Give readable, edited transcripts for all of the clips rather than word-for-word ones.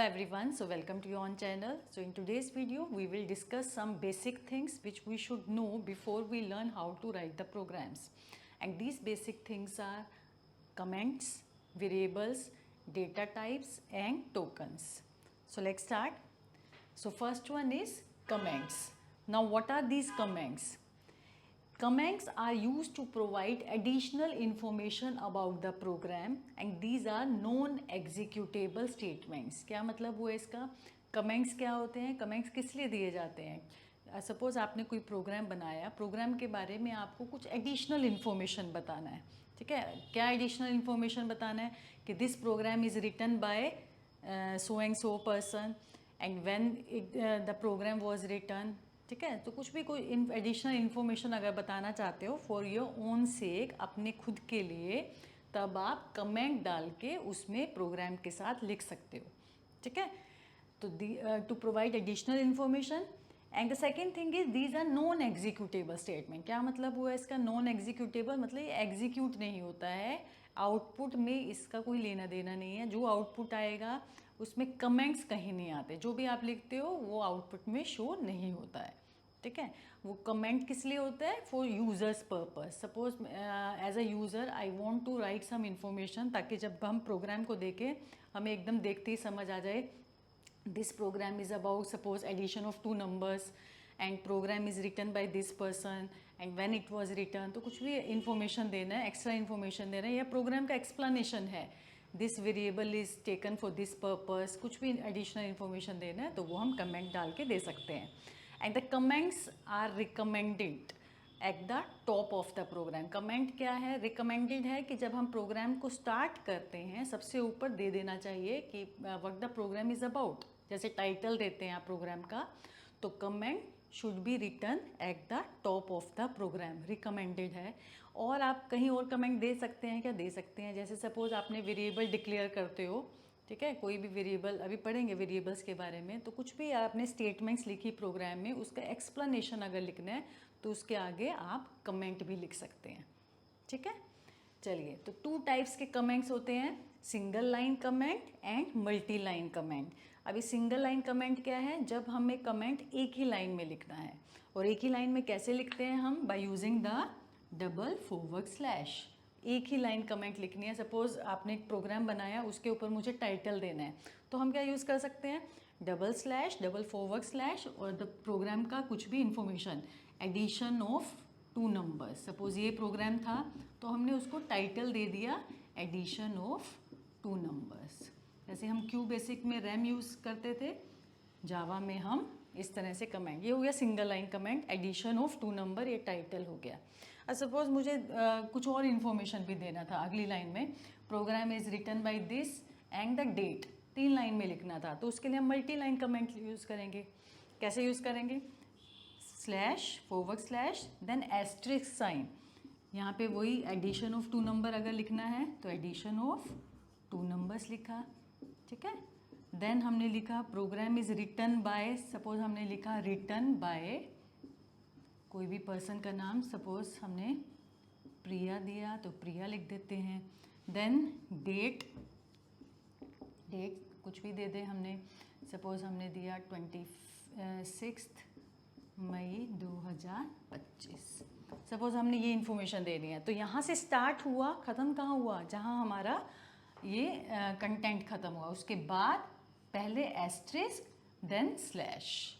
everyone, so welcome to your own channel. So in today's video we will discuss some basic things which we should know before we learn how to write the programs. And these basic things are comments, variables, data types and tokens. So let's start. So first one is comments. Now what are these comments? Comments are used to provide additional information about the program and these are non-executable statements. क्या मतलब हुआ इसका? Comments क्या होते हैं? Comments किस लिए दिए जाते हैं? सपोज आपने कोई प्रोग्राम बनाया, प्रोग्राम के बारे में आपको कुछ एडिशनल इन्फॉर्मेशन बताना है, ठीक है? क्या एडिशनल इन्फॉर्मेशन बताना है कि this program is written by so and so person and when the program was written, ठीक है? तो कुछ भी कोई एडिशनल इन्फॉर्मेशन अगर बताना चाहते हो फॉर योर ओन सेक, अपने खुद के लिए, तब आप कमेंट डाल के उसमें प्रोग्राम के साथ लिख सकते हो, ठीक है? तो to provide additional information. And the second thing is these are non executable statement. क्या मतलब हुआ इसका? नॉन एग्जीक्यूटेबल मतलब ये एग्जीक्यूट नहीं होता है, आउटपुट में इसका कोई लेना देना नहीं है. जो आउटपुट आएगा उसमें कमेंट्स कहीं नहीं आते, जो भी आप लिखते हो वो आउटपुट में शो नहीं होता है, ठीक है? वो कमेंट किस लिए होता है? For users purpose. Suppose as a user I want to write some information, ताकि जब हम प्रोग्राम को देखें हमें एकदम देखते ही समझ आ जाए this program is about suppose addition of 2 numbers and program is written by this person and when it was written. तो कुछ भी इन्फॉर्मेशन देना है, एक्स्ट्रा इन्फॉर्मेशन देना है, या प्रोग्राम का एक्सप्लेनेशन है, this variable is taken for this purpose, कुछ भी एडिशनल इन्फॉर्मेशन देना है तो वो हम कमेंट डाल के दे सकते हैं. And the comments are recommended at the top of the program. Comment क्या है? रिकमेंडेड है कि जब हम प्रोग्राम को स्टार्ट करते हैं सबसे ऊपर दे देना चाहिए कि what the program is about. जैसे टाइटल देते हैं आप प्रोग्राम का, तो comment should be written at the top of the program. Recommended है. और आप कहीं और कमेंट दे सकते हैं क्या? दे सकते हैं. जैसे सपोज आपने वेरिएबल डिक्लेयर करते हो, ठीक है? कोई भी वेरिएबल, अभी पढ़ेंगे वेरिएबल्स के बारे में, तो कुछ भी आपने स्टेटमेंट्स लिखी प्रोग्राम में, उसका एक्सप्लेनेशन अगर लिखना है तो उसके आगे आप कमेंट भी लिख सकते हैं, ठीक है? चलिए, तो 2 टाइप्स के कमेंट्स होते हैं, single line comment and multi line comment. अभी सिंगल लाइन कमेंट क्या है? जब हमें कमेंट एक ही लाइन में लिखना है. और एक ही लाइन में कैसे लिखते हैं हम? By using the double forward slash. एक ही लाइन कमेंट लिखनी है. सपोज आपने एक प्रोग्राम बनाया, उसके ऊपर मुझे टाइटल देना है, तो हम क्या यूज़ कर सकते हैं? Double slash, double forward slash और द प्रोग्राम का कुछ भी information, addition of 2 numbers. Suppose ये प्रोग्राम था तो हमने उसको टाइटल दे दिया एडिशन ऑफ 2 numbers. जैसे हम क्यू बेसिक में रैम यूज़ करते थे, जावा में हम इस तरह से कमेंट, ये हो गया single line comment, addition of 2 number, ये टाइटल हो गया. और सपोज मुझे कुछ और इन्फॉर्मेशन भी देना था अगली लाइन में, program is written by this and the date, 3 line में लिखना था, तो उसके लिए हम मल्टी लाइन कमेंट यूज़ करेंगे. कैसे यूज़ करेंगे? Slash, forward slash, then asterisk sign. यहाँ पे वही एडिशन ऑफ 2 number अगर लिखना है तो एडिशन ऑफ 2 numbers लिखा, ठीक है? देन हमने लिखा program is written by, suppose हमने लिखा रिटन बाय कोई भी पर्सन का नाम, सपोज हमने प्रिया दिया तो प्रिया लिख देते हैं. देन डेट, डेट कुछ भी दे दें हमने, सपोज हमने दिया 26 मई 2025. सपोज हमने ये इन्फॉर्मेशन देनी है. तो यहाँ से स्टार्ट हुआ, ख़त्म कहाँ हुआ? जहाँ हमारा ये कंटेंट ख़त्म हुआ, उसके बाद पहले एस्ट्रिस्क देन स्लैश,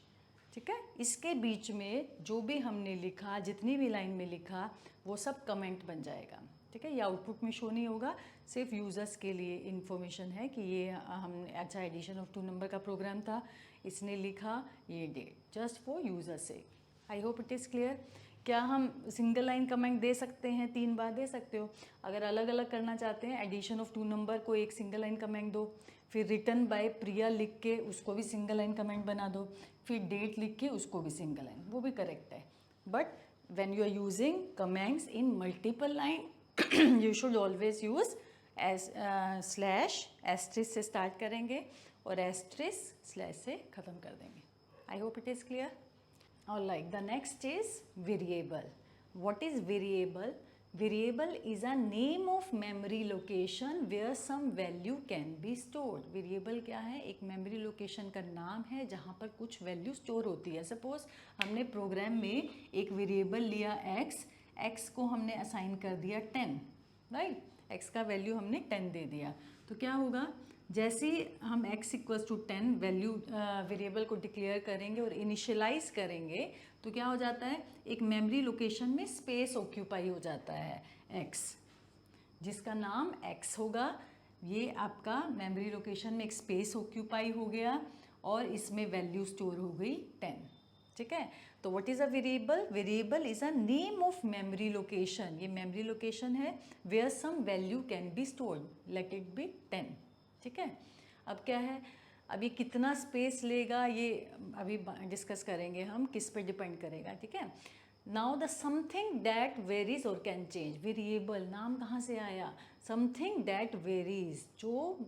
ठीक है? इसके बीच में जो भी हमने लिखा, जितनी भी लाइन में लिखा, वो सब कमेंट बन जाएगा, ठीक है? ये आउटपुट में शो नहीं होगा, सिर्फ यूज़र्स के लिए इन्फॉर्मेशन है कि ये हम अच्छा एडिशन ऑफ 2 number का प्रोग्राम था, इसने लिखा ये डेट, जस्ट फॉर यूज़र से. आई होप इट इज़ क्लियर. क्या हम सिंगल लाइन कमेंट दे सकते हैं? 3 बार दे सकते हो. अगर अलग अलग करना चाहते हैं, एडिशन ऑफ 2 number को एक सिंगल लाइन कमेंट दो, फिर रिटन बाय प्रिया लिख के उसको भी सिंगल लाइन कमेंट बना दो, फिर डेट लिख के उसको भी सिंगल लाइन, वो भी करेक्ट है. But when you are using comments in multiple line you should always use s slash, asterisk से स्टार्ट करेंगे और एस्ट्रिस स्लैश से ख़त्म कर देंगे. I hope it is clear. Alright, the next is variable. What is variable? Variable is a name of memory location where some value can be stored. Variable क्या है? एक मेमोरी लोकेशन का नाम है जहाँ पर कुछ वैल्यू स्टोर होती है। सपोज हमने प्रोग्राम में एक वेरिएबल लिया एक्स को हमने असाइन कर दिया 10, राइट? एक्स का वैल्यू हमने 10 दे दिया, तो क्या होगा? जैसे ही हम x equals to 10 value variable को डिक्लेयर करेंगे और इनिशियलाइज करेंगे, तो क्या हो जाता है? एक मेमोरी लोकेशन में स्पेस ऑक्यूपाई हो जाता है x, जिसका नाम x होगा। ये आपका मेमोरी लोकेशन में एक स्पेस ऑक्यूपाई हो गया और इसमें वैल्यू स्टोर हो गई 10, ठीक है? तो what is a variable? Variable is a name of memory location. ये मेमोरी लोकेशन है where some value can be stored, let it be 10, ठीक है? अब क्या है? अब ये कितना स्पेस लेगा ये अभी डिस्कस करेंगे हम, किस पे डिपेंड करेगा, ठीक है? Now the something that varies और कैन चेंज। वेरिएबल नाम कहाँ से आया? समथिंग दैट वेरीज, जो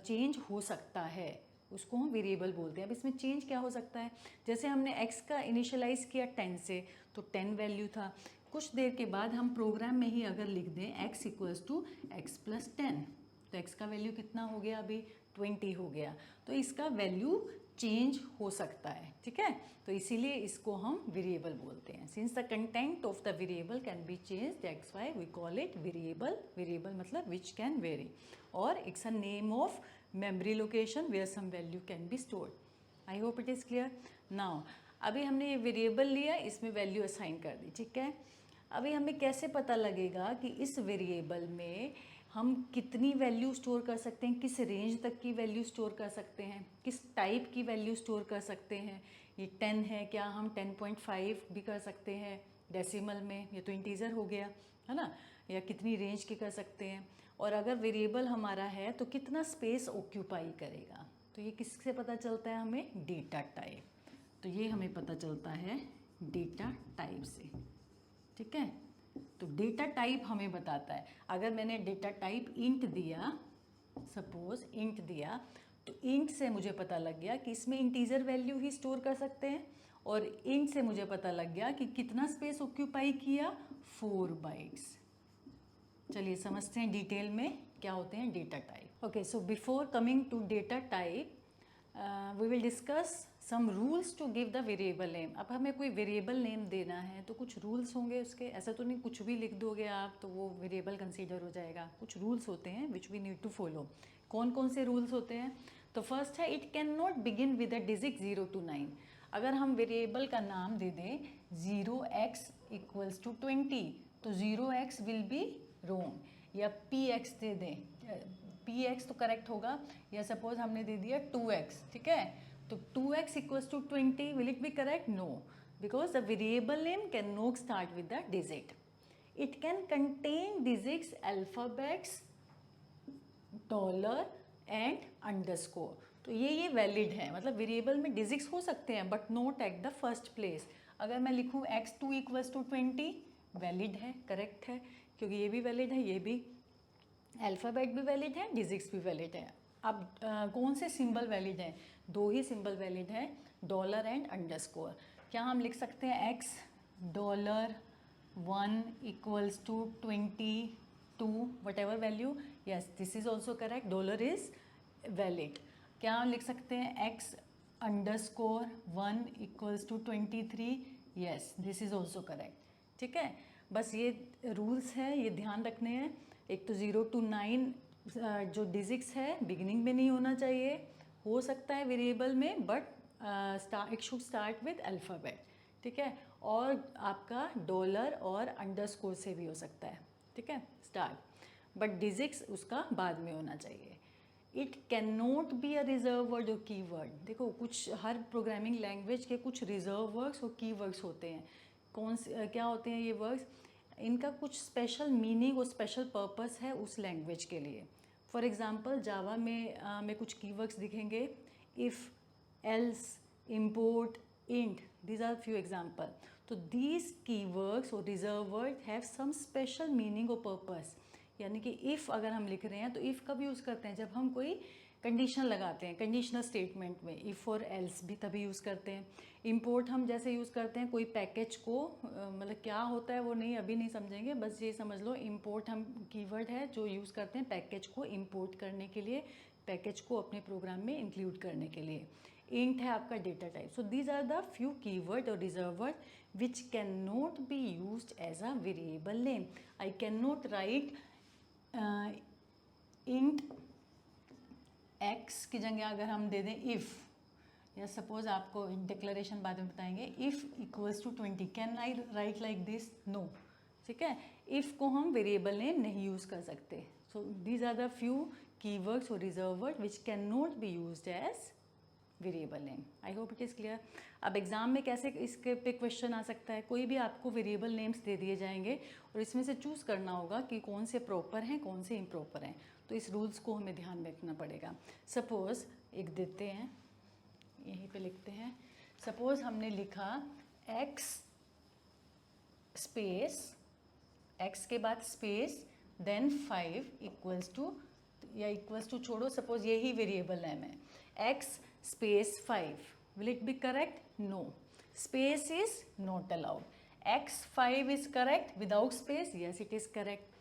चेंज हो सकता है उसको हम वेरिएबल बोलते हैं। अब इसमें चेंज क्या हो सकता है? जैसे हमने x का इनिशियलाइज किया 10 से, तो 10 वैल्यू था। कुछ देर के बाद हम प्रोग्राम में ही अगर लिख दें x equals to x plus 10, तो x का वैल्यू कितना हो गया? अभी 20 हो गया। तो इसका वैल्यू चेंज हो सकता है, ठीक है? तो इसीलिए इसको हम वेरिएबल बोलते हैं। Since the content of the variable can be change, that's why we call it variable. Variable मतलब विच कैन वेरी, और it's a name of memory location where some value can be stored. I hope it is clear. Now अभी हमने ये variable लिया, इसमें value assign कर दी, ठीक है? अभी हमें कैसे पता लगेगा कि इस वेरिएबल में हम कितनी वैल्यू स्टोर कर सकते हैं, किस रेंज तक की वैल्यू स्टोर कर सकते हैं, किस टाइप की वैल्यू स्टोर कर सकते हैं? ये 10 है, क्या हम 10.5 भी कर सकते हैं डेसिमल में? ये तो इंटीजर हो गया, है ना? या कितनी रेंज की कर सकते हैं? और अगर वेरिएबल हमारा है तो कितना स्पेस ऑक्यूपाई करेगा? तो ये किससे पता चलता है हमें? Data type. तो ये हमें पता चलता है डेटा टाइप से, ठीक है? तो डेटा टाइप हमें बताता है। अगर मैंने डेटा टाइप इंट दिया, सपोज इंट दिया, तो इंट से मुझे पता लग गया कि इसमें इंटीजर वैल्यू ही स्टोर कर सकते हैं, और इंट से मुझे पता लग गया कि कितना स्पेस ऑक्यूपाई किया? 4 बाइट्स। चलिए समझते हैं डिटेल में क्या होते हैं data type. Okay, so before coming to data type we will discuss some rules to give the variable name. अब हमें कोई वेरिएबल नेम देना है तो कुछ रूल्स होंगे उसके। ऐसा तो नहीं कुछ भी लिख दोगे आप तो वो वेरिएबल कंसीडर हो जाएगा। कुछ रूल्स होते हैं which we need to follow. कौन कौन से रूल्स होते हैं? तो फर्स्ट है, it can not begin with a digit 0 to 9। अगर हम वेरिएबल का नाम दे दें 0x इक्वल्स टू 20, तो 0x विल बी रोंग, या px दे दें, px तो करेक्ट होगा, या सपोज हमने दे दिया 2x, ठीक है? तो 2x equals to 20, will it be correct? No, because the variable name can not start with the digit. It can contain digits, alphabets, dollar and underscore. तो ये वैलिड है, मतलब वेरिएबल में डिजिट्स हो सकते हैं but not at the first place. अगर मैं लिखूँ x2 इक्वल्स टू 20, वैलिड है, करेक्ट है, क्योंकि ये भी वैलिड है, ये भी अल्फ़ाबेट भी वैलिड है, डिजिट्स भी वैलिड है। अब कौन से सिंबल वैलिड हैं? 2 ही सिंबल वैलिड हैं, डॉलर एंड अंडरस्कोर। क्या हम लिख सकते हैं x $1 equals to 22 whatever value? Yes, this is also correct, dollar is valid. क्या हम लिख सकते हैं x _1 equals to 23? Yes, this is also correct, ठीक है? बस ये रूल्स हैं, ये ध्यान रखने हैं। एक तो 0 to 9 जो डिजिट्स है बिगिनिंग में नहीं होना चाहिए, हो सकता है वेरिएबल में, but it should start with alphabet, ठीक है? और आपका डॉलर और अंडरस्कोर से भी हो सकता है, ठीक है, स्टार्ट, बट डिजिट्स उसका बाद में होना चाहिए। It can not be a reserve word और की वर्ड। देखो, कुछ हर प्रोग्रामिंग लैंग्वेज के कुछ रिजर्व वर्ड्स और की वर्ड्स होते हैं। कौन से क्या होते हैं ये वर्ड्स? इनका कुछ स्पेशल मीनिंग और स्पेशल पर्पस है उस लैंग्वेज के लिए। फॉर एग्जांपल जावा में कुछ कीवर्ड्स दिखेंगे, if, else, import, int, these are few example. तो दीज कीवर्ड्स और reserve word have some special meaning और पर्पस। यानी कि इफ़ अगर हम लिख रहे हैं तो इफ़ कब यूज़ करते हैं? जब हम कोई कंडीशनल लगाते हैं कंडीशनल स्टेटमेंट में, इफ़ और एल्स भी तभी यूज़ करते हैं। इंपोर्ट हम जैसे यूज़ करते हैं कोई पैकेज को, मतलब क्या होता है वो नहीं अभी नहीं समझेंगे, बस ये समझ लो इंपोर्ट हम कीवर्ड है जो यूज़ करते हैं पैकेज को इंपोर्ट करने के लिए, पैकेज को अपने प्रोग्राम में इंक्लूड करने के लिए। इंट है आपका data type. So these are the few keyword और reserve word which can not be used as a variable name. I can not write int x की जगह अगर हम दे दें इफ़, या सपोज आपको डिक्लेरेशन बाद में बताएंगे, if equals to 20, can I write like this? No. ठीक है, इफ़ को हम वेरिएबल नेम नहीं यूज़ कर सकते। So these are the few keywords और reserve word which can not be used as variable name. I hope it is clear. अब exam में कैसे इसके पे क्वेश्चन आ सकता है, कोई भी आपको वेरिएबल नेम्स दे दिए जाएंगे और इसमें से चूज़ करना होगा कि कौन से प्रॉपर हैं कौन से इम्प्रॉपर हैं, तो इस रूल्स को हमें ध्यान में रखना पड़ेगा। सपोज़ एक देते हैं, यहीं पे लिखते हैं, सपोज़ हमने लिखा x स्पेस, x के बाद स्पेस देन 5 इक्वल्स टू, या इक्वल्स टू छोड़ो, सपोज यही वेरिएबल नेम है x space 5, will it be correct? No, space is not allowed. x5 is correct without space? Yes, it is correct.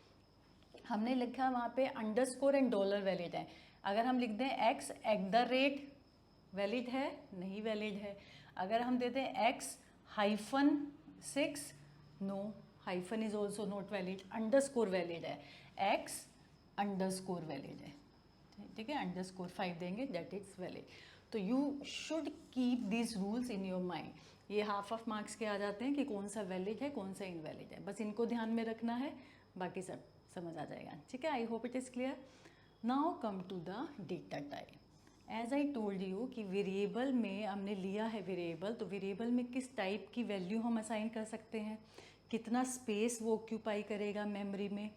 हमने लिखा वहाँ पे अंडरस्कोर एंड डॉलर वैलिड है, अगर हम लिख दें x at the rate, valid है? नहीं वैलिड है। अगर हम देते हैं x -6, no, hyphen is also not valid. Underscore valid है, x अंडरस्कोर वैलिड है, ठीक है, अंडरस्कोर 5 देंगे दैट इज वैलिड। तो you should keep this rules in your mind. ये हाफ ऑफ मार्क्स के आ जाते हैं कि कौन सा वैलिड है कौन सा इनवैलिड है, बस इनको ध्यान में रखना है, बाकी सब समझ आ जाएगा। ठीक है, I hope it is clear. Now come to the data type. As I told you कि वेरिएबल में हमने लिया है वेरिएबल, तो वेरिएबल में किस टाइप की वैल्यू हम असाइन कर सकते हैं, कितना स्पेस वो ऑक्यूपाई करेगा मेमोरी में,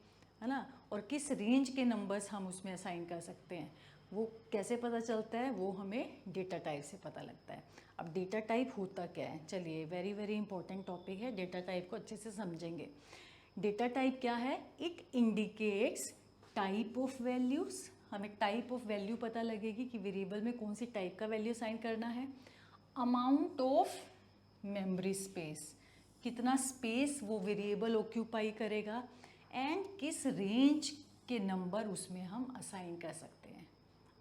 है ना, और किस रेंज के नंबर्स हम उसमें असाइन कर सकते हैं, वो कैसे पता चलता है, वो हमें डेटा टाइप से पता लगता है। अब डेटा टाइप होता क्या है, चलिए वेरी वेरी इंपॉर्टेंट टॉपिक है, डेटा टाइप को अच्छे से समझेंगे। डेटा टाइप क्या है? It indicates type of values, हमें टाइप ऑफ वैल्यू पता लगेगी कि वेरिएबल में कौन सी टाइप का वैल्यू असाइन करना है। अमाउंट ऑफ मेमोरी स्पेस, कितना स्पेस वो वेरिएबल ऑक्यूपाई करेगा, एंड किस रेंज के नंबर उसमें हम असाइन कर सकते हैं,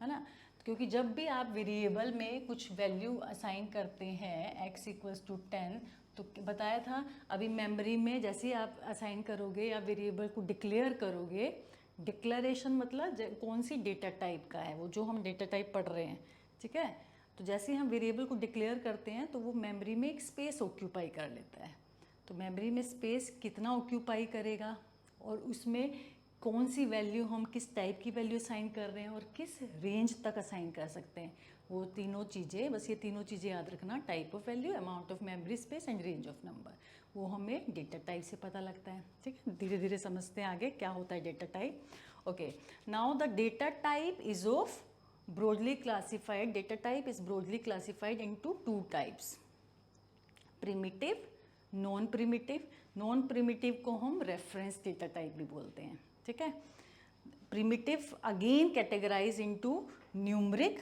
है ना। क्योंकि जब भी आप वेरिएबल में कुछ वैल्यू असाइन करते हैं x इक्वल्स टू 10, तो बताया था अभी मेमोरी में जैसे ही आप असाइन करोगे या वेरिएबल को डिक्लेयर करोगे, डिक्लेरेशन मतलब कौन सी डेटा टाइप का है, वो जो हम डेटा टाइप पढ़ रहे हैं, ठीक है। तो जैसे ही हम वेरिएबल को डिक्लेयर करते हैं तो वो मेमोरी में एक स्पेस ऑक्यूपाई कर लेता है। तो मेमोरी में स्पेस कितना ऑक्यूपाई करेगा और उसमें कौन सी वैल्यू हम किस टाइप की वैल्यू असाइन कर रहे हैं और किस रेंज तक असाइन कर सकते हैं, वो तीनों चीज़ें, बस ये तीनों चीज़ें याद रखना, type of value, amount of memory space and range of number, वो हमें डेटा टाइप से पता लगता है। ठीक है, धीरे धीरे समझते हैं आगे क्या होता है data type. Okay, now the data type is of broadly classified, data type is broadly classified into two types, primitive, non primitive. Non primitive को हम रेफरेंस डेटा टाइप भी बोलते हैं, ठीक है। Primitive again categorize into numeric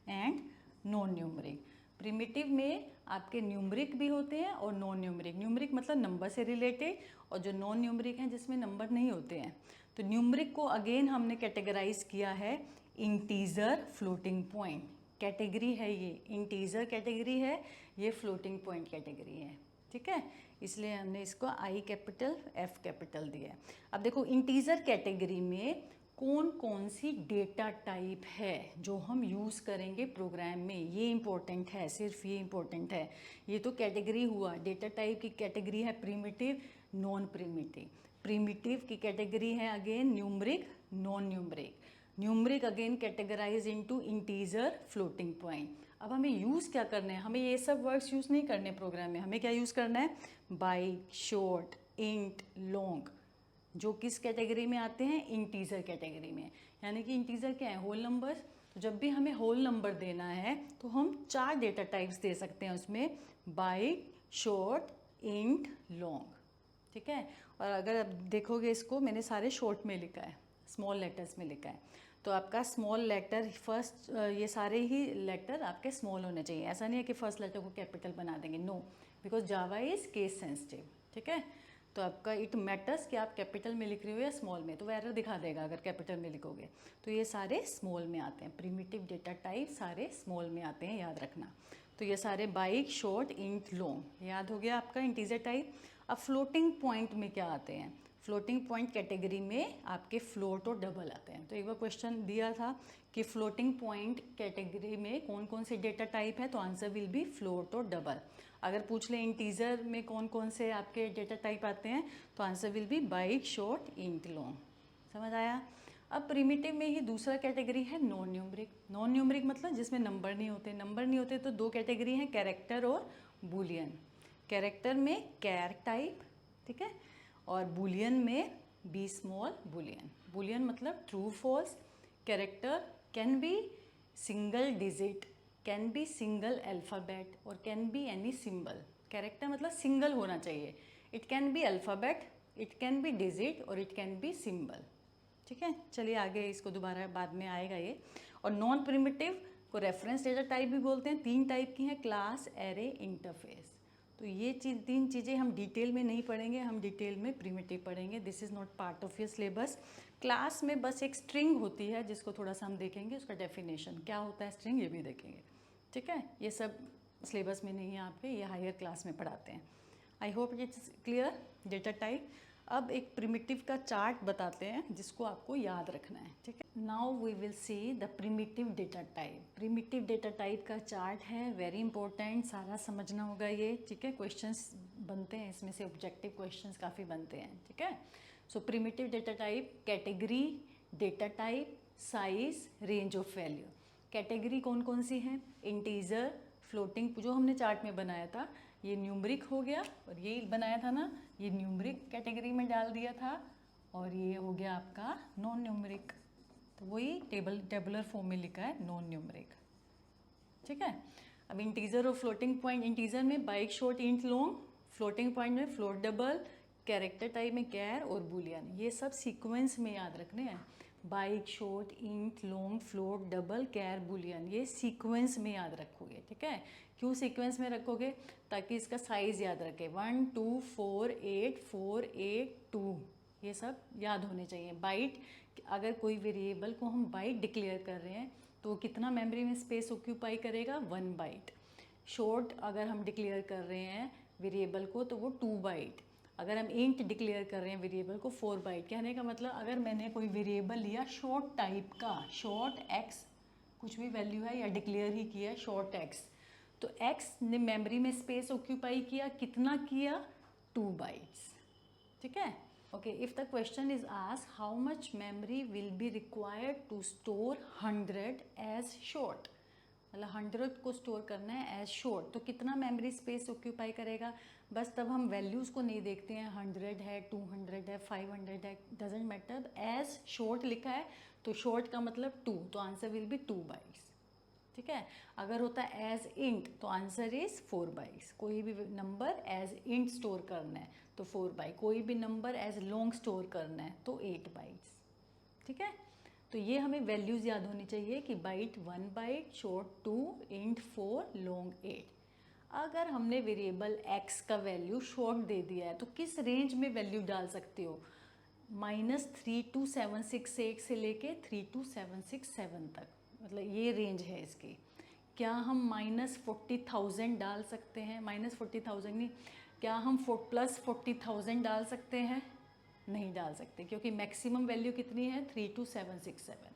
and non numeric. Primitive में आपके numeric भी होते हैं और नॉन न्यूमरिक। न्यूमरिक मतलब नंबर से रिलेटेड, और जो नॉन न्यूमरिक हैं जिसमें नंबर नहीं होते हैं। तो न्यूमरिक को अगेन हमने कैटेगराइज किया है इंटीजर, फ्लोटिंग पॉइंट कैटेगरी है, ये इंटीजर कैटेगरी है, ये फ्लोटिंग पॉइंट कैटेगरी है, ठीक है। इसलिए हमने इसको आई कैपिटल एफ कैपिटल दिया है। अब देखो इंटीजर कैटेगरी में कौन कौन सी डेटा टाइप है जो हम यूज़ करेंगे प्रोग्राम में, ये इंपॉर्टेंट है, सिर्फ ये इंपॉर्टेंट है। ये तो कैटेगरी हुआ, डेटा टाइप की कैटेगरी है प्रिमिटिव, नॉन प्रिमिटिव। प्रिमिटिव की कैटेगरी है again numeric, non numeric. Numeric again categorize into integer, floating point. अब हमें यूज़ क्या करना है, हमें ये सब वर्ड्स यूज़ नहीं करने प्रोग्राम में, हमें क्या यूज़ करना है, बाइट, शॉर्ट, इंट, लॉन्ग, जो किस कैटेगरी में आते हैं, इंटीजर कैटेगरी में। यानी कि इंटीजर क्या है, होल नंबर। तो जब भी हमें होल नंबर देना है तो हम 4 डेटा टाइप्स दे सकते हैं उसमें, बाइट, शॉर्ट, इंट, लॉन्ग, ठीक है। और अगर अब देखोगे इसको मैंने सारे शॉर्ट में लिखा है, स्मॉल लेटर्स में लिखा है, तो आपका स्मॉल लेटर फर्स्ट, ये सारे ही लेटर आपके स्मॉल होने चाहिए। ऐसा नहीं है कि फर्स्ट लेटर को कैपिटल बना देंगे, no, because Java is case sensitive, ठीक है। तो आपका इट मैटर्स कि आप कैपिटल में लिख रहे हो या स्मॉल में, तो वो एरर दिखा देगा अगर कैपिटल में लिखोगे। तो ये सारे स्मॉल में आते हैं, प्रिमिटिव डेटा टाइप सारे स्मॉल में आते हैं, याद रखना। तो ये सारे बाइक, शॉर्ट, इंट, लॉन्ग, याद हो गया आपका इंटीजर टाइप। अब फ्लोटिंग पॉइंट में क्या आते हैं? फ्लोटिंग पॉइंट कैटेगरी में आपके फ्लोट और डबल आते हैं। तो एक बार क्वेश्चन दिया था कि फ्लोटिंग पॉइंट कैटेगरी में कौन कौन से डेटा टाइप है, तो आंसर विल बी फ्लोट और डबल। अगर पूछ ले इंटीजर में कौन कौन से आपके डेटा टाइप आते हैं, तो answer will be bike, short, int, long. समझ आया? अब प्रिमिटिव में ही दूसरा कैटेगरी है नॉन न्यूमरिक। नॉन न्यूमरिक मतलब जिसमें नंबर नहीं होते। नंबर नहीं होते तो दो कैटेगरी हैं, कैरेक्टर और बुलियन। कैरेक्टर में कैर टाइप, ठीक है, और बुलियन में बी स्मॉल बुलियन। बुलियन मतलब true false. Character can be single digit, can be single alphabet और can be any symbol. Character मतलब सिंगल होना चाहिए। It can be alphabet, it can be digit और इट कैन बी सिंबल, ठीक है। चलिए आगे, इसको दोबारा बाद में आएगा ये। और नॉन प्रिमिटिव को रेफरेंस डेटा टाइप भी बोलते हैं। 3 टाइप की हैं, क्लास, एरे, इंटरफेस। तो ये तीन चीज़ें हम डिटेल में नहीं पढ़ेंगे, हम डिटेल में प्रिमिटिव पढ़ेंगे। This is not part of your syllabus. Class में बस एक स्ट्रिंग होती है जिसको थोड़ा सा हम देखेंगे, उसका डेफिनेशन क्या होता है स्ट्रिंग, ये भी देखेंगे, ठीक है। ये सब सिलेबस में नहीं है आपके, ये हायर क्लास में पढ़ाते हैं। आई hope it is clear data type. अब एक प्रिमिटिव का चार्ट बताते हैं जिसको आपको याद रखना है, ठीक है। Now we will see the primitive data type. Primitive data type का चार्ट है, वेरी इंपॉर्टेंट, सारा समझना होगा ये, ठीक है। क्वेश्चंस बनते हैं इसमें से, ऑब्जेक्टिव क्वेश्चंस काफ़ी बनते हैं, ठीक है। So primitive data type, category, data type, size, range of value. Category कौन कौन सी हैं? इंटीजर, फ्लोटिंग, जो हमने चार्ट में बनाया था, ये न्यूमरिक हो गया, और ये बनाया था ना, ये न्यूमरिक कैटेगरी में डाल दिया था, और ये हो गया आपका नॉन न्यूमरिक। तो वही टेबुलर फॉर्म में लिखा है नॉन न्यूमरिक, ठीक है। अब इंटीजर और फ्लोटिंग पॉइंट, इंटीजर में bike, short, int, long, floating point में फ्लोट, डबल, कैरेक्टर टाइप में कैर और बुलियन। ये सब सीक्वेंस में याद रखने हैं। Byte, short, int, long, float, double, char, boolean, ये सीक्वेंस में याद रखोगे, ठीक है। क्यों सीक्वेंस में रखोगे? ताकि इसका साइज याद रखे, 1 2 4 8 4 8 2, ये सब याद होने चाहिए। बाइट, अगर कोई वेरिएबल को हम बाइट डिक्लेयर कर रहे हैं तो वो कितना मेमोरी में स्पेस ऑक्यूपाई करेगा? 1 बाइट। शॉर्ट अगर हम डिक्लेयर कर रहे हैं वेरिएबल को तो वो 2 बाइट। अगर हम इंट डिक्लेयर कर रहे हैं वेरिएबल को 4 बाइट। कहने का मतलब, अगर मैंने कोई वेरिएबल लिया शॉर्ट टाइप का, शॉर्ट एक्स, कुछ भी वैल्यू है या डिक्लेयर ही किया है शॉर्ट एक्स, तो एक्स ने मेमोरी में स्पेस ऑक्यूपाई किया, कितना किया? 2 बाइट्स, ठीक है। Okay, if the question is asked how much memory will be required to store 100 as short, मतलब 100 को स्टोर करना है एज शॉर्ट, तो कितना मेमोरी स्पेस ऑक्यूपाई करेगा? बस तब हम वैल्यूज़ को नहीं देखते हैं, 100 है, 200 है, 500 है, डजेंट मैटर, एज शॉर्ट लिखा है तो शॉर्ट का मतलब 2, तो आंसर विल बी 2 बाइट्स, ठीक है। अगर होता है एज इंट तो आंसर इज 4 बाइट्स। कोई भी नंबर एज इंट स्टोर करना है तो 4 बाइट, कोई भी नंबर एज लॉन्ग स्टोर करना है तो 8 बाइट्स, ठीक है। तो ये हमें वैल्यूज़ याद होनी चाहिए कि byte 1 byte, short 2, int 4, long 8। अगर हमने वेरिएबल x का वैल्यू शॉर्ट दे दिया है तो किस रेंज में वैल्यू डाल सकते हो? -32768 से लेके 32767 तक, मतलब ये रेंज है इसकी। क्या हम -40,000 डाल सकते हैं? -40,000 नहीं, क्या हम +40,000 डाल सकते हैं? नहीं डाल सकते, क्योंकि मैक्सिमम वैल्यू कितनी है? 32767,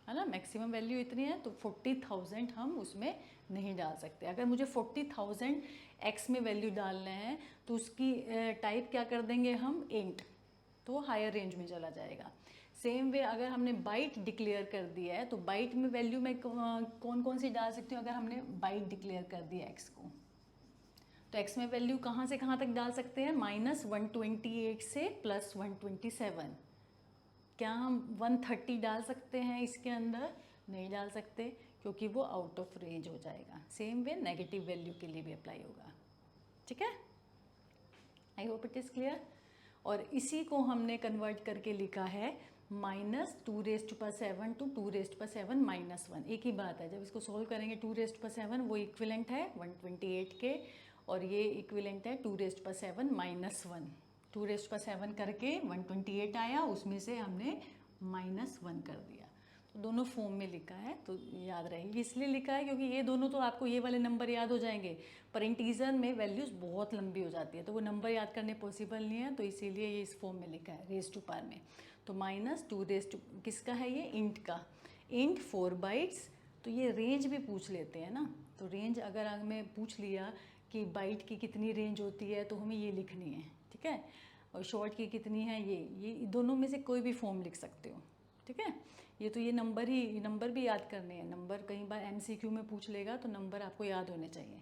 है ना। मैक्सिमम वैल्यू इतनी है तो 40,000 हम उसमें नहीं डाल सकते। अगर मुझे 40,000 एक्स में वैल्यू डालना है तो उसकी टाइप क्या कर देंगे हम? इंट, तो वो हायर रेंज में चला जाएगा। सेम वे अगर हमने बाइट डिक्लेयर कर दिया है तो बाइट में वैल्यू में कौन कौन सी डाल सकती हूँ? अगर हमने बाइट डिक्लेयर कर दिया एक्स को, तो एक्स में वैल्यू कहाँ से कहाँ तक डाल सकते हैं? -128 से +127। क्या हम 130 डाल सकते हैं इसके अंदर? नहीं डाल सकते, क्योंकि वो आउट ऑफ रेंज हो जाएगा। सेम वे नेगेटिव वैल्यू के लिए भी अप्लाई होगा, ठीक है। I hope it is clear. और इसी को हमने कन्वर्ट करके लिखा है -2⁻7 to 2⁻7 -1, एक ही बात है। जब इसको सोल्व करेंगे 2⁻7 वो इक्विलेंट है 128 के, और ये इक्विलेंट है 2⁻7 -1। 2⁻7 करके 128 आया, उसमें से हमने -1 कर दिया। तो दोनों फॉर्म में लिखा है, तो याद रहेगी। इसलिए लिखा है क्योंकि ये दोनों तो आपको ये वाले नंबर याद हो जाएंगे, पर इंटीजर में वैल्यूज़ बहुत लंबी हो जाती है, तो वो नंबर याद करने पॉसिबल नहीं है, तो इसीलिए ये इस फॉर्म में लिखा है रेज टू पावर में। तो -2 किसका है ये? इंट का। इंट 4 बाइट्स, तो ये रेंज भी पूछ लेते हैं ना, तो रेंज अगर हमें पूछ लिया कि बाइट की कितनी रेंज होती है तो हमें ये लिखनी है, ठीक है। और शॉर्ट की कितनी है, ये दोनों में से कोई भी फॉर्म लिख सकते हो, ठीक है। ये तो ये नंबर भी याद करने हैं। नंबर कई बार MCQ में पूछ लेगा, तो नंबर आपको याद होने चाहिए।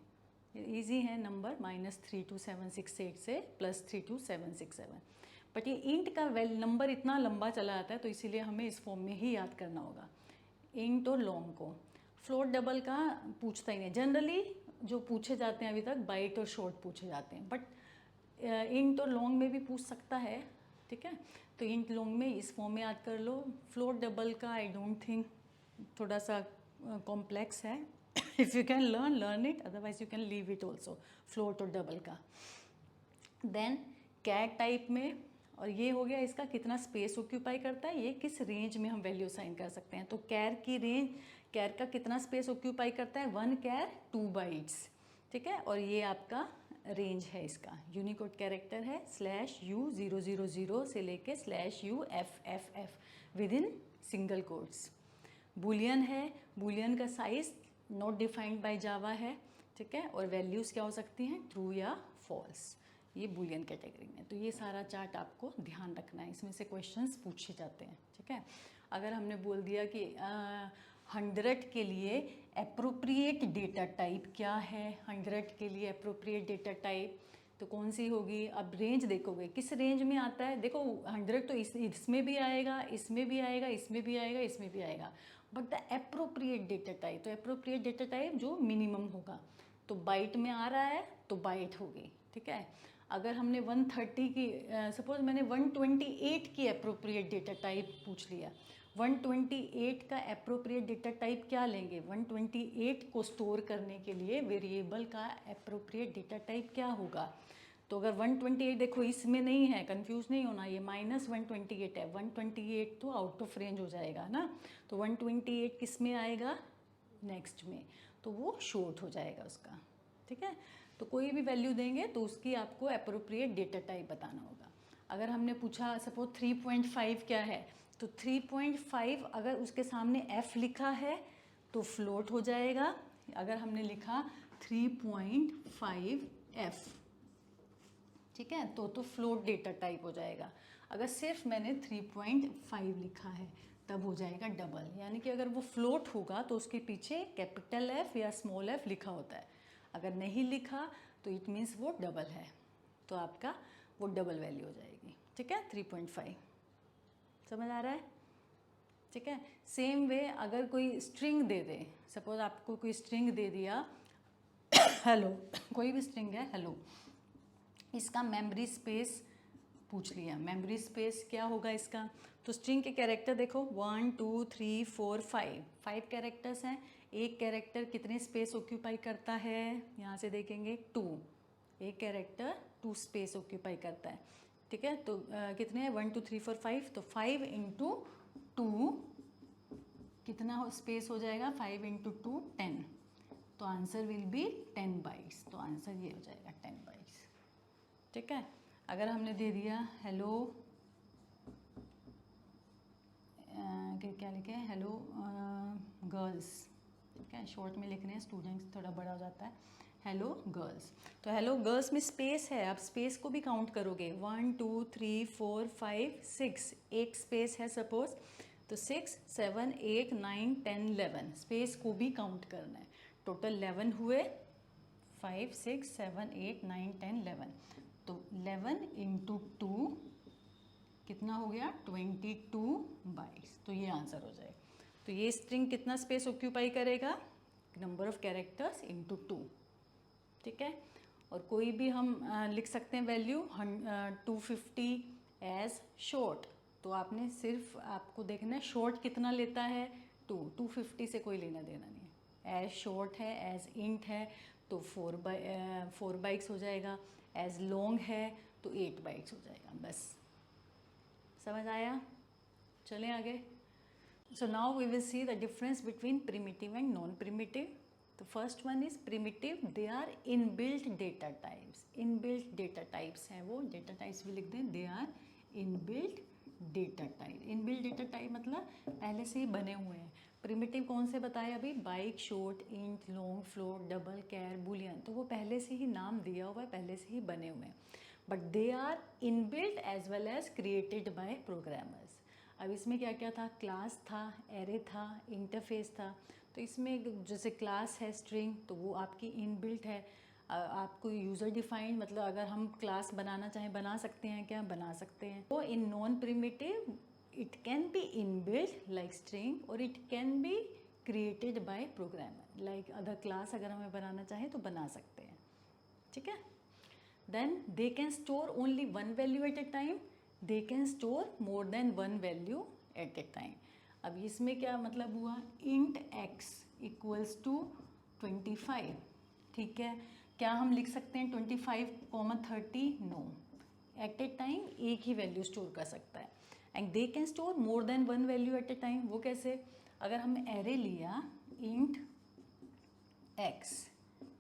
ये ईजी है नंबर, -32768 से +32767। बट ये इंट का नंबर इतना लंबा चला आता है, तो इसीलिए हमें इस फॉर्म में ही याद करना होगा। इंट और लॉन्ग को फ्लोट डबल का पूछता ही नहीं जनरली। जो पूछे जाते हैं अभी तक बाइट और शॉर्ट पूछे जाते हैं, बट इंट और लॉन्ग में भी पूछ सकता है, ठीक है। तो इंट लॉन्ग में इस फॉर्म में याद कर लो। फ्लोट डबल का आई डोंट थिंक, थोड़ा सा कॉम्प्लेक्स है। If you can learn it, otherwise you can leave it also, float और डबल का। देन कैट टाइप में, और ये हो गया इसका कितना स्पेस ऑक्यूपाई करता है, ये किस रेंज में हम वैल्यू साइन कर सकते हैं। तो कैर की रेंज, कैर का कितना स्पेस ऑक्यूपाई करता है, 1 कैर 2 बाइट्स, ठीक है। और ये आपका रेंज है इसका। यूनिकोड कैरेक्टर है /U000 से लेके /UFFF with in single quotes. Boolean है, बुलियन का साइज नॉट डिफाइंड बाय जावा है, ठीक है। और वैल्यूज़ क्या हो सकती हैं, ट्रू या फॉल्स, ये बुलियन कैटेगरी में। तो ये सारा चार्ट आपको ध्यान रखना है, इसमें से क्वेश्चंस पूछे जाते हैं, ठीक है। अगर हमने बोल दिया कि 100 के लिए एप्रोप्रिएट डेटा टाइप क्या है, 100 के लिए एप्रोप्रिएट डेटा टाइप तो कौन सी होगी। अब रेंज देखोगे किस रेंज में आता है, देखो 100 तो इसमें भी आएगा, इसमें भी आएगा, इसमें भी आएगा, इसमें भी आएगा, but the appropriate data type, तो एप्रोप्रिएट डेटा टाइप जो मिनिमम होगा, तो बाइट में आ रहा है तो बाइट होगी, ठीक है। अगर हमने 130 की, सपोज मैंने 128 की एप्रोप्रिएट डेटा टाइप पूछ लिया, 128 का एप्रोप्रिएट डेटा टाइप क्या लेंगे, 128 को स्टोर करने के लिए वेरिएबल का एप्रोप्रिएट डेटा टाइप क्या होगा। तो अगर 128 देखो इसमें नहीं है, कंफ्यूज नहीं होना, ये -128 है, 128 तो आउट ऑफ रेंज हो जाएगा ना, तो 128 किस में आएगा, नेक्स्ट में, तो वो शॉर्ट हो जाएगा उसका, ठीक है। तो कोई भी वैल्यू देंगे तो उसकी आपको एप्रोप्रिएट डेटा टाइप बताना होगा। अगर हमने पूछा सपोज 3.5 क्या है, तो 3.5 अगर उसके सामने f लिखा है तो फ्लोट हो जाएगा। अगर हमने लिखा 3.5f, ठीक है, तो फ्लोट डेटा टाइप हो जाएगा। अगर सिर्फ मैंने 3.5 लिखा है तब हो जाएगा डबल, यानी कि अगर वो फ्लोट होगा तो उसके पीछे कैपिटल F या स्मॉल f लिखा होता है। अगर नहीं लिखा तो इट मीन्स वो डबल है, तो आपका वो डबल वैल्यू हो जाएगी, ठीक है। 3.5 समझ आ रहा है, ठीक है। सेम वे अगर कोई स्ट्रिंग दे दे, सपोज आपको कोई स्ट्रिंग दे दिया हेलो, कोई भी स्ट्रिंग है हेलो, इसका मेमोरी स्पेस पूछ लिया, मेमोरी स्पेस क्या होगा इसका। तो स्ट्रिंग के कैरेक्टर देखो 1 2 3 4 5 कैरेक्टर्स हैं। एक कैरेक्टर कितने स्पेस ऑक्यूपाई करता है, यहाँ से देखेंगे 2, एक कैरेक्टर 2 स्पेस ऑक्यूपाई करता है, ठीक है। तो कितने हैं 1 2 3 4 5, तो 5 × 2 कितना स्पेस हो जाएगा, 5 × 2 10, तो आंसर विल बी 10 बाइट्स, तो आंसर ये हो जाएगा 10 बाइट्स, ठीक है। अगर हमने दे दिया हेलो, क्या लिखे, हेलो गर्ल्स, ठीक है, शॉर्ट में लिखने हैं, स्टूडेंट्स थोड़ा बड़ा हो जाता है, हेलो गर्ल्स। तो हेलो गर्ल्स में स्पेस है, आप स्पेस को भी काउंट करोगे, 1 2 3 4 5 6, एक स्पेस है सपोज, तो 6 7 8 9 10 11, स्पेस को भी काउंट करना है। टोटल 11 हुए, 5 6 7 8 9 10 11, तो 11 × 2 कितना हो गया 22 बाइट्स, तो ये आंसर हो जाएगा। तो ये स्ट्रिंग कितना स्पेस ऑक्यूपाई करेगा, नंबर ऑफ कैरेक्टर्स × 2, ठीक है। और कोई भी हम लिख सकते हैं वैल्यू 250 एज शॉर्ट, तो आपने सिर्फ आपको देखना है शॉर्ट कितना लेता है, 250 से कोई लेना देना नहीं है। एज शॉर्ट है, एज इंट है तो 4 बाइट्स हो जाएगा, एज लॉन्ग है तो 8 बाइट्स हो जाएगा। बस समझ आया? चलें आगे। So now we will see the difference between primitive and non-primitive. The first one is primitive. They are inbuilt data types. Inbuilt data types हैं वो, data types भी लिख दें, they are inbuilt data type. Inbuilt data type मतलब पहले से ही बने हुए हैं। Primitive कौन से बताए अभी? Byte, short, int, long, float, double, char, boolean, तो वो पहले से ही नाम दिया हुआ है, पहले से ही बने हुए हैं। But they are inbuilt as well as created by programmers. अब इसमें क्या क्या था? क्लास था, एरे था, इंटरफेस था। तो इसमें जैसे क्लास है स्ट्रिंग, तो वो आपकी इनबिल्ट है। आपको यूज़र डिफाइंड मतलब अगर हम क्लास बनाना चाहें बना सकते हैं, क्या बना सकते हैं। तो इन non primitive it can be inbuilt like string और it can be created by programmer like other class. अगर हमें बनाना चाहें तो बना सकते हैं, ठीक है। Then they can store only one value at a time, they can store more than one value at a time. अब इसमें क्या मतलब हुआ? इंट x इक्वल्स टू 25, ठीक है। क्या हम लिख सकते हैं 25, 30? नो, एट ए टाइम एक ही वैल्यू स्टोर कर सकता है। And they can store more than one value at a time. वो कैसे? अगर हमने एरे लिया इंट x,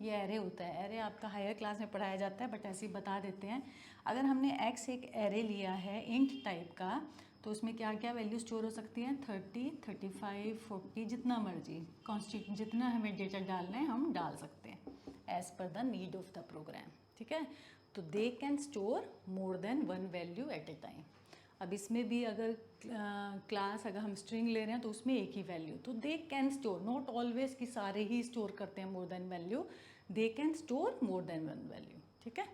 ये एरे होता है, एरे आपका हायर क्लास में पढ़ाया जाता है बट ऐसे ही बता देते हैं। अगर हमने x एक एरे लिया है इंट टाइप का, तो उसमें क्या क्या वैल्यू स्टोर हो सकती है? 30, 35, 40, जितना मर्जी कॉन्स्टिट्यूट, जितना हमें डेटा डालना है हम डाल सकते हैं as per the need of the program, ठीक है। तो they can store more than one value at a time. अब इसमें भी अगर क्लास अगर हम स्ट्रिंग ले रहे हैं तो उसमें एक ही वैल्यू, तो they can store, not always कि सारे ही स्टोर करते हैं more than value, they can store more than one value, ठीक है।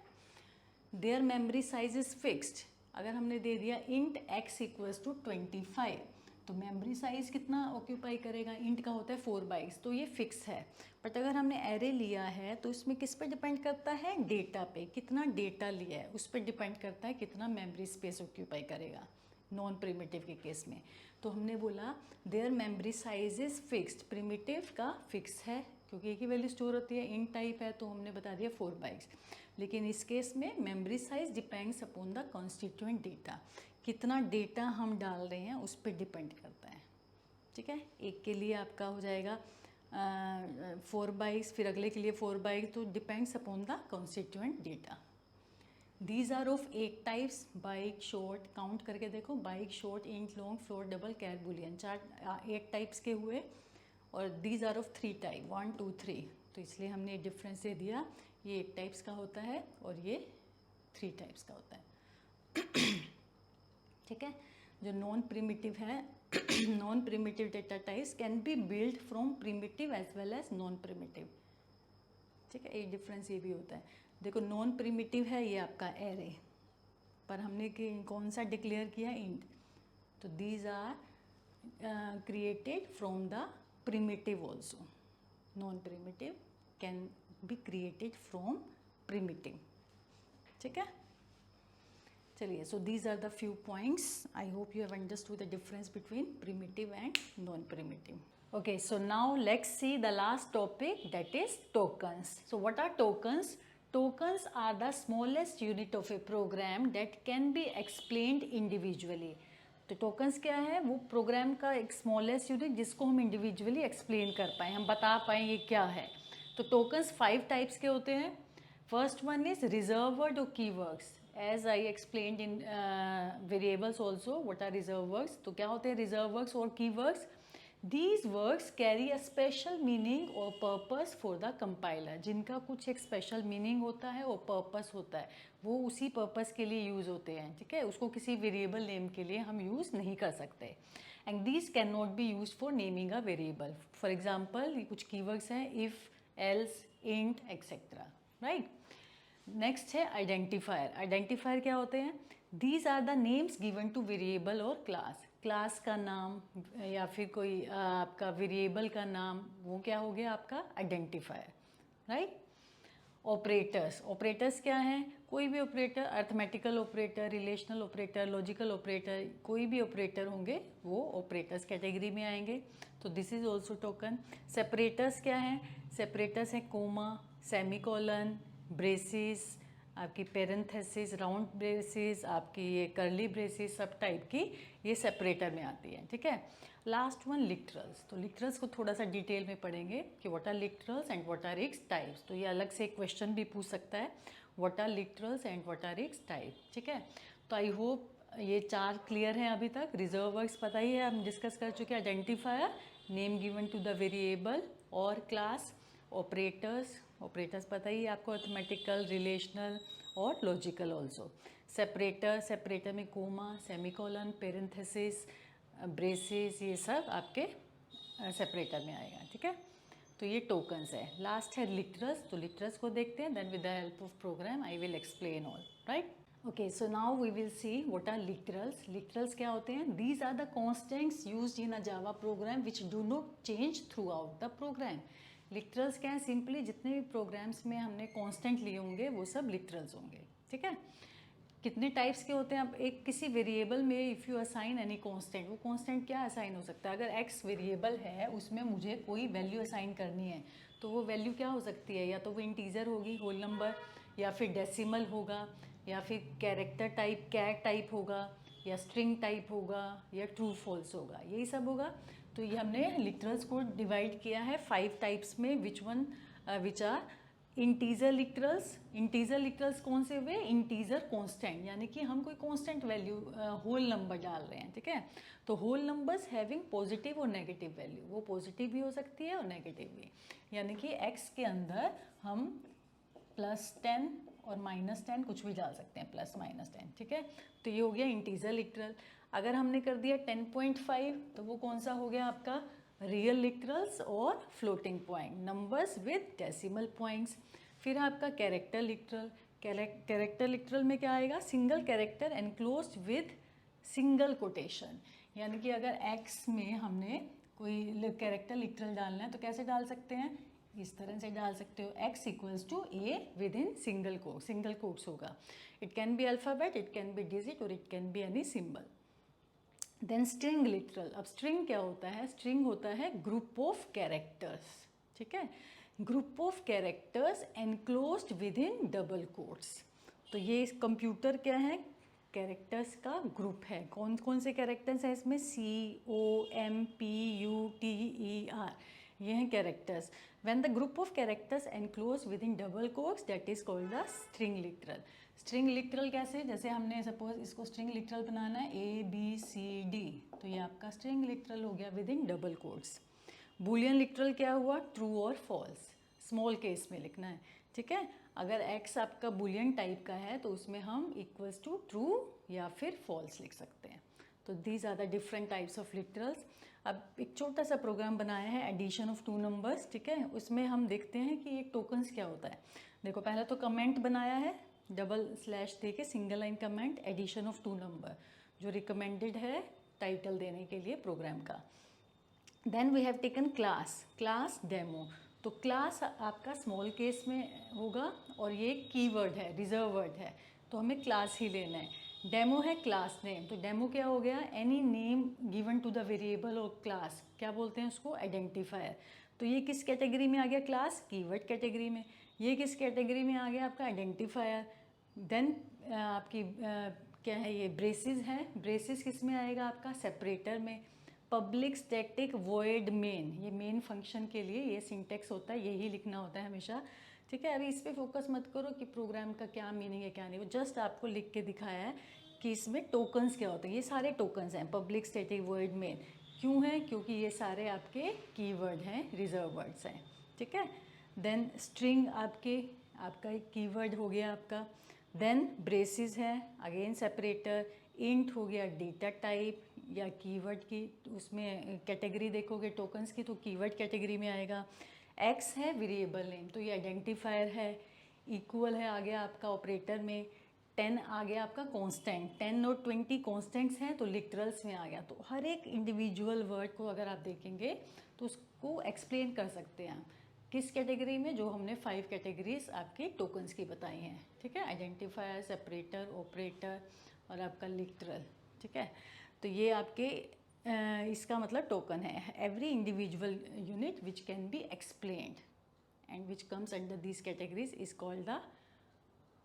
There memory size is fixed. अगर हमने दे दिया इंट x इक्वल्स टू 25, तो मेमोरी साइज कितना ऑक्यूपाई करेगा? इंट का होता है 4 बाइट्स, तो ये फिक्स है। बट अगर हमने एरे लिया है तो इसमें किस पर डिपेंड करता है? डेटा पे, कितना डेटा लिया है उस पर डिपेंड करता है कितना मेमोरी स्पेस ऑक्यूपाई करेगा नॉन प्रिमिटिव के केस में। तो हमने बोला there memory size is fixed, primitive का फिक्स है क्योंकि एक ही वैल्यू स्टोर होती है, इंट टाइप है तो हमने बता दिया 4 बाइट्स। लेकिन इस केस में memory size depends upon the constituent data, कितना डेटा हम डाल रहे हैं उस पर डिपेंड करता है, ठीक है। एक के लिए आपका हो जाएगा 4 बाइट्स, फिर अगले के लिए 4 बाइट्स, तो depends upon the constituent data. These are of 8 types, byte, short, count करके देखो, byte, short, int, long, float, double, char, boolean, 8 types के हुए। और दीज आर ऑफ 3 टाइप, 1, 2, 3, तो इसलिए हमने डिफरेंस दे दिया, ये 8 टाइप्स का होता है और ये 3 टाइप्स का होता है, ठीक है। जो नॉन प्रिमिटिव है non primitive data types can be build from primitive as well as non primitive, ठीक है। एक डिफरेंस ये भी होता है। देखो नॉन प्रिमिटिव है ये आपका एरे, पर हमने कौन सा डिक्लेयर किया? इंट, तो these are created from the primitive also. Non-primitive can be created from primitive, ठीक है। चलिए, so these are the few points. I hope you have understood the difference between primitive and non-primitive. Okay, so now let's see the last topic, that is tokens. So what are tokens? Tokens are the smallest unit of a program that can be explained individually. तो tokens क्या है? वो programme का एक smallest unit जिसको हम individually explain कर पाएँ, हम बता पाएँ ये क्या है। तो टोकन्स 5 टाइप्स के होते हैं। First one is reserve word और keywords, as I explained in variables also what are reserve words. तो क्या होते हैं रिजर्व वर्ड्स और keywords? These words carry a special meaning or purpose for the compiler. जिनका कुछ एक स्पेशल मीनिंग होता है और पर्पस होता है, वो उसी पर्पस के लिए यूज़ होते हैं, ठीक है। उसको किसी वेरिएबल नेम के लिए हम यूज़ नहीं कर सकते। And these can not be use for naming a variable. For example कुछ कीवर्ड्स हैं, if, else, int, etcetera, right. Next है आइडेंटिफायर। आइडेंटिफायर क्या होते हैं? These are the names given to variable और क्लास। क्लास का नाम या फिर कोई आपका वेरिएबल का नाम, वो क्या हो गया आपका आइडेंटिफायर, राइट। ऑपरेटर्स, ऑपरेटर्स क्या हैं? कोई भी operator, arithmetical operator, relational operator, logical operator, कोई भी ऑपरेटर होंगे वो ऑपरेटर्स कैटेगरी में आएंगे। तो this is also token. Separators क्या हैं? सेपरेटर्स हैं कोमा, सेमीकोलन, ब्रेसिस, आपकी पेरेंथेसिस, राउंड ब्रेसिस, आपकी ये कर्ली ब्रेसिस, सब टाइप की ये सेपरेटर में आती है। ठीक है। Last one literals. तो लिटरल्स को थोड़ा सा डिटेल में पढ़ेंगे कि what are literals and what are its types. तो ये अलग से एक क्वेश्चन भी पूछ सकता है, what are literals and what are its type. ठीक है। तो आई होप ये 4 क्लियर हैं अभी तक। रिजर्व वर्ड्स पता ही है, हम डिस्कस कर चुके हैं। Identifier, name given to the variable और क्लास। ऑपरेटर्स, ऑपरेटर्स पता ही है आपको, अर्थमेटिकल, रिलेशनल और लॉजिकल ऑल्सो। सेपरेटर, सेपरेटर में कोमा, सेमीकोलन, पेरेंथेसिस, ब्रेसिस, ये सब आपके सेपरेटर में आएगा। ठीक है। तो ये टोकन्स है। लास्ट है लिटरल्स। तो लिटरल्स को देखते हैं, then with the help of program I will explain all, right. Okay, so now we will see what are literals. Literals क्या होते हैं? These are the constants used in a Java program which do not change throughout the program. Literals क्या है? Simply जितने भी programmes में हमने constant लिए होंगे वो सब लिटरल्स होंगे। ठीक है। कितने टाइप्स के होते हैं? अब एक किसी वेरिएबल में if you assign any constant, वो कांस्टेंट क्या असाइन हो सकता है? अगर एक्स वेरिएबल है उसमें मुझे कोई वैल्यू असाइन करनी है, तो वो वैल्यू क्या हो सकती है? या तो वो इंटीजर होगी, होल नंबर, या फिर डेसिमल होगा, या फिर कैरेक्टर टाइप, कैट टाइप होगा, या स्ट्रिंग टाइप होगा, या ट्रू फॉल्स होगा, यही सब होगा। तो ये हमने लिटरल्स को डिवाइड किया है 5 टाइप्स में, which are integer literals. Integer literals कौन से हुए? इंटीजर कांस्टेंट, यानी कि हम कोई कांस्टेंट वैल्यू, होल नंबर डाल रहे हैं। ठीक है। तो होल नंबर्स हैविंग पॉजिटिव और नेगेटिव वैल्यू, वो पॉजिटिव भी हो सकती है और नेगेटिव भी। यानी कि एक्स के अंदर हम +10 और -10 कुछ भी डाल सकते हैं, +-10। ठीक है। तो ये हो गया इंटीजर लिटरल। अगर हमने कर दिया 10.5 तो वो कौन सा हो गया आपका? रियल लिटरल्स और floating point, numbers with decimal points. फिर आपका कैरेक्टर लिटरल। कैरेक्टर लिटरल में क्या आएगा? Single character enclosed with single quotation. यानी कि अगर एक्स में हमने कोई कैरेक्टर लिटरल डालना है तो कैसे डाल सकते हैं? इस तरह से डाल सकते हो, x equals to a with in single quotes होगा। It can be alphabet, it can be digit और it can be any symbol. Then string literal. अब स्ट्रिंग क्या होता है? स्ट्रिंग होता है ग्रुप ऑफ कैरेक्टर्स। ठीक है। Group of characters enclosed with in double quotes. तो ये कंप्यूटर क्या है? कैरेक्टर्स का ग्रुप है। कौन कौन से कैरेक्टर्स हैं इसमें? COMPUTER, ये हैं characters. When the group of characters enclose with in double quotes, that is called the string literal. String literal कैसे? जैसे हमने सपोज इसको स्ट्रिंग लिटरल बनाना है ABCD, तो ये आपका स्ट्रिंग लिटरल हो गया with in double quotes. Boolean literal क्या हुआ? ट्रू और फॉल्स, स्मॉल केस में लिखना है। ठीक है। अगर x आपका बूलियन टाइप का है तो उसमें हम इक्वल्स टू ट्रू या फिर फॉल्स लिख सकते हैं। तो these are the different types of literals. अब एक छोटा सा प्रोग्राम बनाया है, एडिशन ऑफ 2 नंबर्स। ठीक है। उसमें हम देखते हैं कि ये टोकन्स क्या होता है। देखो, पहले तो कमेंट बनाया है, डबल/ दे के single line comment, addition of 2 number, जो रिकमेंडेड है टाइटल देने के लिए प्रोग्राम का। Then we have taken class demo. तो क्लास आपका स्मॉल केस में होगा और ये कीवर्ड है, रिजर्व वर्ड है, तो हमें क्लास ही लेना है। डेमो है क्लास नेम, तो डेमो क्या हो गया? Any name given to the variable और क्लास, क्या बोलते हैं उसको? आइडेंटिफायर। तो ये किस कैटेगरी में आ गया? क्लास, कीवर्ड कैटेगरी में। ये किस कैटेगरी में आ गया? आपका आइडेंटिफायर। देन आपकी क्या है? ये ब्रेसिस है। ब्रेसिस किस में आएगा? आपका सेपरेटर में। पब्लिक स्टैटिक वॉइड मेन, ये मेन फंक्शन के लिए ये सिंटेक्स होता है, यही लिखना होता है हमेशा। ठीक है। अभी इस पर फोकस मत करो कि प्रोग्राम का क्या मीनिंग है क्या नहीं, वो जस्ट आपको लिख के दिखाया है कि इसमें टोकन्स क्या होते हैं। ये सारे टोकन्स हैं पब्लिक स्टैटिक वॉइड मेन। क्यों है? क्योंकि ये सारे आपके कीवर्ड हैं, रिजर्व वर्ड्स हैं। ठीक है। देन स्ट्रिंग आपका एक कीवर्ड हो गया आपका। देन ब्रेसिस है, अगेन सेपरेटर। इंट हो गया डेटा टाइप या कीवर्ड की, उसमें कैटेगरी देखोगे टोकन्स की तो कीवर्ड कैटेगरी में आएगा। एक्स है वेरिएबल नेम, तो ये आइडेंटिफायर है। इक्वल है आ गया आपका ऑपरेटर में। 10 आ गया आपका कांस्टेंट, 10 और 20 कांस्टेंट्स हैं तो लिटरल्स में आ गया। तो हर एक इंडिविजुअल वर्ड को अगर आप देखेंगे तो उसको एक्सप्लेन कर सकते हैं। किस कैटेगरी में? जो हमने 5 कैटेगरीज आपके टोकन्स की बताई हैं, ठीक है, आइडेंटिफायर, सेपरेटर, ऑपरेटर और आपका लिटरल, ठीक है। तो ये आपके इसका मतलब टोकन है। Every individual unit which can be explained and which comes under this categories is called the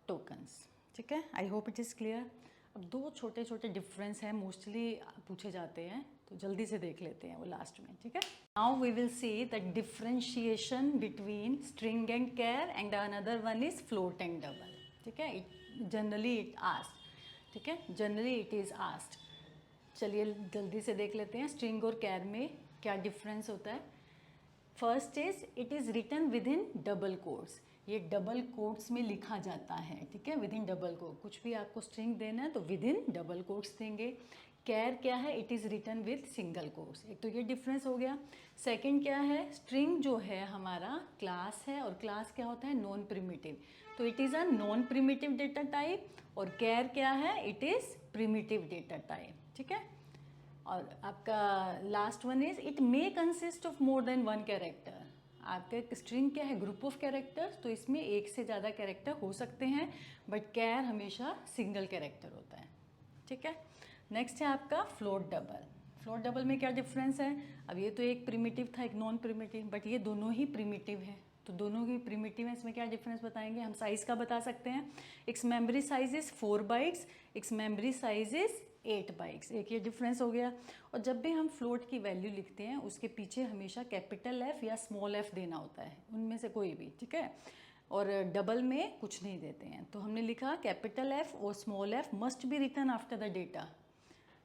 tokens, ठीक है। I hope it is clear. अब 2 छोटे छोटे डिफरेंस हैं, मोस्टली पूछे जाते हैं, तो जल्दी से देख लेते हैं वो लास्ट में, ठीक है। Now we will see the differentiation between string and char and another one is float and double, ठीक है। जनरली इट आस्क्ड, ठीक है, जनरली इट इज़ आस्क्ड। चलिए जल्दी से देख लेते हैं स्ट्रिंग और कैर में क्या डिफरेंस होता है। First is it is written within double quotes, ये डबल कोट्स में लिखा जाता है, ठीक है, विद इन डबल कोट। कुछ भी आपको स्ट्रिंग देना है तो विद इन डबल कोट्स देंगे। कैर क्या है? It is written with single quotes. एक तो ये डिफरेंस हो गया। सेकंड क्या है? स्ट्रिंग जो है हमारा क्लास है, और क्लास क्या होता है? नॉन प्रिमिटिव, तो it is a non primitive data type. और कैर क्या है? It is primitive data type, ठीक है। और आपका last one is it may consist of more than one character. आपके स्ट्रिंग क्या है? ग्रुप ऑफ कैरेक्टर्स, तो इसमें एक से ज़्यादा कैरेक्टर हो सकते हैं, बट कैर हमेशा सिंगल कैरेक्टर होता है, ठीक है। नेक्स्ट है आपका फ्लोट डबल। फ्लोट डबल में क्या डिफरेंस है? अब ये तो एक प्रिमिटिव था, एक नॉन प्रिमिटिव, बट ये दोनों ही प्रिमिटिव है, तो दोनों की प्रिमिटिव है, इसमें क्या डिफरेंस बताएंगे हम? साइज़ का बता सकते हैं। It's memory size is 4 bytes, it's memory size is 8 bytes, एक ये डिफरेंस हो गया। और जब भी हम फ्लोट की वैल्यू लिखते हैं उसके पीछे हमेशा कैपिटल एफ या स्मॉल एफ देना होता है, उनमें से कोई भी, ठीक है। और डबल में कुछ नहीं देते हैं, तो हमने लिखा कैपिटल एफ और small F must be written after the data,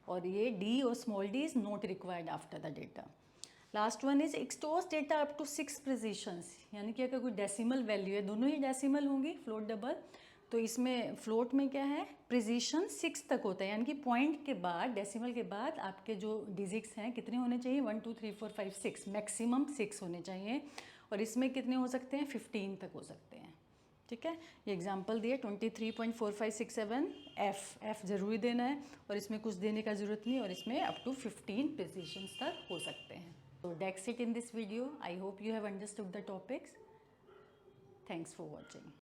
और ये डी और small D is not required after the data. Last one is it stores data up to 6 precisions, यानी कि अगर कोई डेसिमल वैल्यू है, दोनों ही डेसिमल होंगी फ्लोट डबल, तो इसमें फ्लोट में क्या है? प्रिसिशन 6 तक होता है, यानी कि पॉइंट के बाद, डेसिमल के बाद आपके जो डिजिट्स हैं कितने होने चाहिए? 1 2 3 4 5 6, मैक्सिमम 6 होने चाहिए। और इसमें कितने हो सकते हैं? 15 तक हो सकते हैं, ठीक है। ये एग्जांपल दिए 23.4567 एफ ज़रूरी देना है, और इसमें कुछ देने का ज़रूरत नहीं, और इसमें अप टू 15 प्रिसिशंस तक हो सकते हैं। So that's it in this video. I hope you have understood the topics. Thanks for watching.